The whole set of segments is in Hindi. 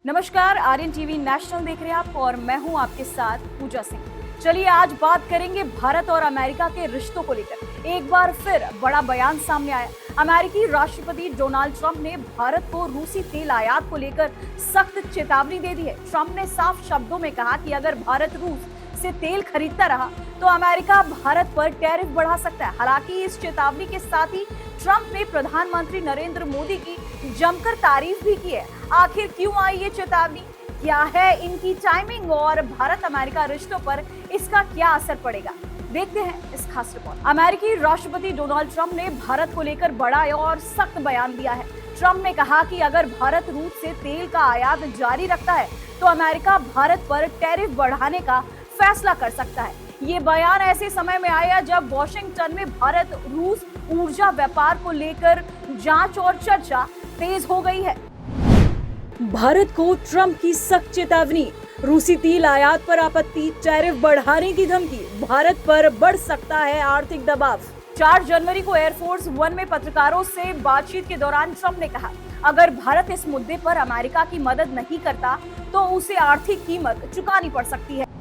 नमस्कार, आर्यन टीवी नेशनल देख रहे हैं आप और मैं हूं आपके साथ पूजा सिंह। चलिए आज बात करेंगे भारत और अमेरिका के रिश्तों को लेकर। एक बार फिर बड़ा बयान सामने आया। अमेरिकी राष्ट्रपति डोनाल्ड ट्रंप ने भारत को रूसी तेल आयात को लेकर सख्त चेतावनी दे दी है। ट्रंप ने साफ शब्दों में कहा कि अगर भारत रूस से तेल खरीदता रहा तो अमेरिका भारत पर टैरिफ बढ़ा सकता है। हालांकि इस चेतावनी के साथ ही ट्रंप ने प्रधानमंत्री नरेंद्र मोदी की जमकर तारीफ भी की है। आखिर क्यों आई ये चेतावनी, क्या है इनकी टाइमिंग और भारत अमेरिका रिश्तों पर इसका क्या असर पड़ेगा, देखते हैं इस खास रिपोर्ट। अमेरिकी राष्ट्रपति डोनाल्ड ट्रंप ने भारत को लेकर बड़ा और सख्त बयान दिया है। ट्रंप ने कहा कि अगर भारत रूस से तेल का आयात जारी रखता है तो अमेरिका भारत पर टैरिफ बढ़ाने का फैसला कर सकता है। ये बयान ऐसे समय में आया जब वॉशिंगटन में भारत रूस ऊर्जा व्यापार को लेकर जांच और चर्चा तेज हो गई है। भारत को ट्रंप की सख्त चेतावनी, रूसी तेल आयात पर आपत्ति, टैरिफ बढ़ाने की धमकी, भारत पर बढ़ सकता है आर्थिक दबाव। 4 जनवरी को एयरफोर्स 1 में पत्रकारों से बातचीत के दौरान ट्रंप ने कहा, अगर भारत इस मुद्दे पर अमेरिका की मदद नहीं करता तो उसे आर्थिक कीमत चुकानी पड़ सकती है।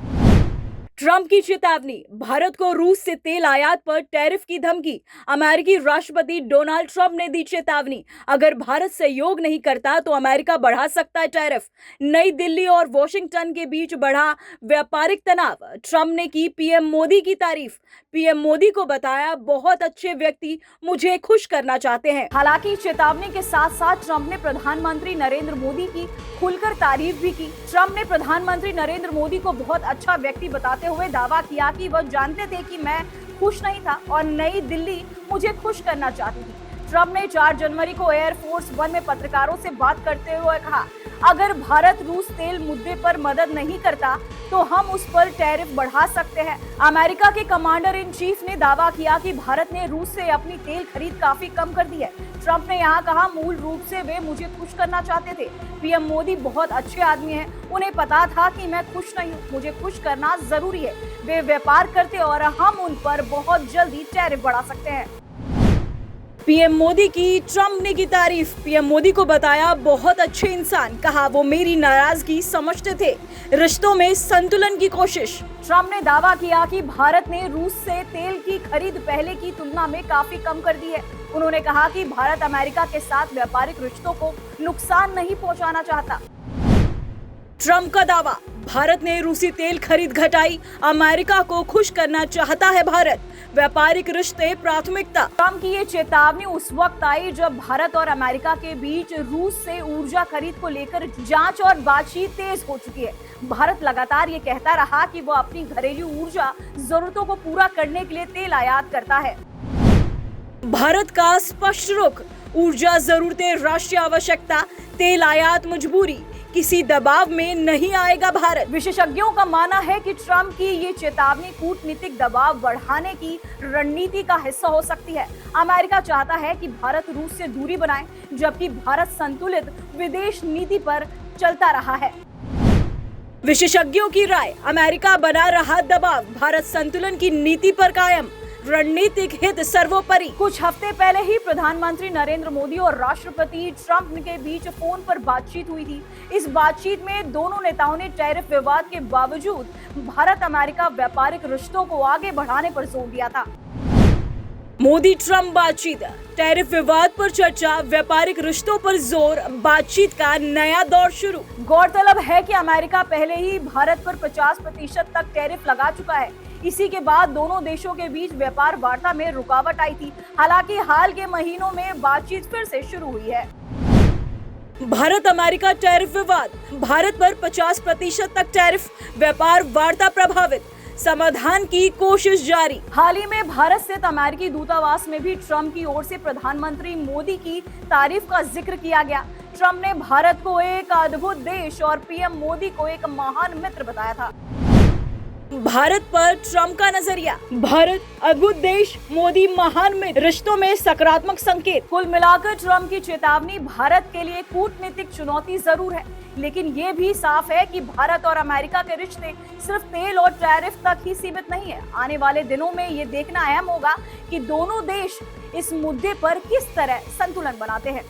ट्रंप की चेतावनी, भारत को रूस से तेल आयात पर टैरिफ की धमकी। अमेरिकी राष्ट्रपति डोनाल्ड ट्रंप ने दी चेतावनी, अगर भारत सहयोग नहीं करता तो अमेरिका बढ़ा सकता है टैरिफ। नई दिल्ली और वॉशिंगटन के बीच बढ़ा व्यापारिक तनाव। ट्रंप ने की पीएम मोदी की तारीफ। पीएम मोदी को बताया, बहुत अच्छे व्यक्ति मुझे खुश करना चाहते हैं। हालांकि चेतावनी के साथ साथ ट्रंप ने प्रधानमंत्री नरेंद्र मोदी की खुलकर तारीफ भी की। ट्रंप ने प्रधानमंत्री नरेंद्र मोदी को बहुत अच्छा व्यक्ति बताते हुए दावा किया कि वह जानते थे कि मैं खुश नहीं था और नई दिल्ली मुझे खुश करना चाहती थी। ट्रंप ने 4 जनवरी को एयरफोर्स 1 में पत्रकारों से बात करते हुए कहा, अगर भारत रूस तेल मुद्दे पर मदद नहीं करता तो हम उस पर टैरिफ बढ़ा सकते हैं। अमेरिका के कमांडर इन चीफ ने दावा किया कि भारत ने रूस से अपनी तेल खरीद काफी कम कर दी है। ट्रंप ने यहाँ कहा, मूल रूप से वे मुझे खुश करना चाहते थे। पीएम मोदी बहुत अच्छे आदमी हैं, उन्हें पता था कि मैं खुश नहीं हूँ, मुझे खुश करना जरूरी है। वे व्यापार करते और हम उन पर बहुत जल्दी टैरिफ बढ़ा सकते हैं। पीएम मोदी की ट्रंप ने की तारीफ। पीएम मोदी को बताया, बहुत अच्छे इंसान, कहा वो मेरी नाराजगी समझते थे, रिश्तों में संतुलन की कोशिश। ट्रंप ने दावा किया कि भारत ने रूस से तेल की खरीद पहले की तुलना में काफी कम कर दी है। उन्होंने कहा कि भारत अमेरिका के साथ व्यापारिक रिश्तों को नुकसान नहीं पहुंचाना चाहता। ट्रंप का दावा, भारत ने रूसी तेल खरीद घटाई, अमेरिका को खुश करना चाहता है भारत, व्यापारिक रिश्ते प्राथमिकता। ट्रंप की ये चेतावनी उस वक्त आई जब भारत और अमेरिका के बीच रूस से ऊर्जा खरीद को लेकर जांच और बातचीत तेज हो चुकी है। भारत लगातार ये कहता रहा कि वो अपनी घरेलू ऊर्जा जरूरतों को पूरा करने के लिए तेल आयात करता है। भारत का स्पष्ट रुख, ऊर्जा जरूरतें राष्ट्रीय आवश्यकता, तेल आयात मजबूरी, किसी दबाव में नहीं आएगा भारत। विशेषज्ञों का मानना है कि ट्रंप की ये चेतावनी कूटनीतिक दबाव बढ़ाने की रणनीति का हिस्सा हो सकती है। अमेरिका चाहता है कि भारत रूस से दूरी बनाए, जबकि भारत संतुलित विदेश नीति पर चलता रहा है। विशेषज्ञों की राय, अमेरिका बना रहा दबाव, भारत संतुलन की नीति पर कायम, रणनीतिक हित सर्वोपरि। कुछ हफ्ते पहले ही प्रधानमंत्री नरेंद्र मोदी और राष्ट्रपति ट्रंप के बीच फोन पर बातचीत हुई थी। इस बातचीत में दोनों नेताओं ने टैरिफ विवाद के बावजूद भारत अमेरिका व्यापारिक रिश्तों को आगे बढ़ाने पर जोर दिया था। मोदी ट्रंप बातचीत, टैरिफ विवाद पर चर्चा, व्यापारिक रिश्तों पर जोर, बातचीत का नया दौर शुरू। गौरतलब है कि अमेरिका पहले ही भारत पर 50% तक टैरिफ लगा चुका है। इसी के बाद दोनों देशों के बीच व्यापार वार्ता में रुकावट आई थी। हालांकि हाल के महीनों में बातचीत फिर से शुरू हुई है। भारत अमेरिका टैरिफ विवाद, भारत पर 50% तक टैरिफ, व्यापार वार्ता प्रभावित, समाधान की कोशिश जारी। हाल ही में भारत स्थित अमेरिकी दूतावास में भी ट्रंप की ओर से प्रधानमंत्री मोदी की तारीफ का जिक्र किया गया। ट्रंप ने भारत को एक अद्भुत देश और पीएम मोदी को एक महान मित्र बताया था। भारत पर ट्रंप का नजरिया, भारत अद्भुत देश, मोदी महान मित्र, रिश्तों में सकारात्मक संकेत। कुल मिलाकर ट्रंप की चेतावनी भारत के लिए कूटनीतिक चुनौती जरूर है, लेकिन ये भी साफ है कि भारत और अमेरिका के रिश्ते सिर्फ तेल और टैरिफ तक ही सीमित नहीं है। आने वाले दिनों में ये देखना अहम होगा कि दोनों देश इस मुद्दे पर किस तरह संतुलन बनाते हैं।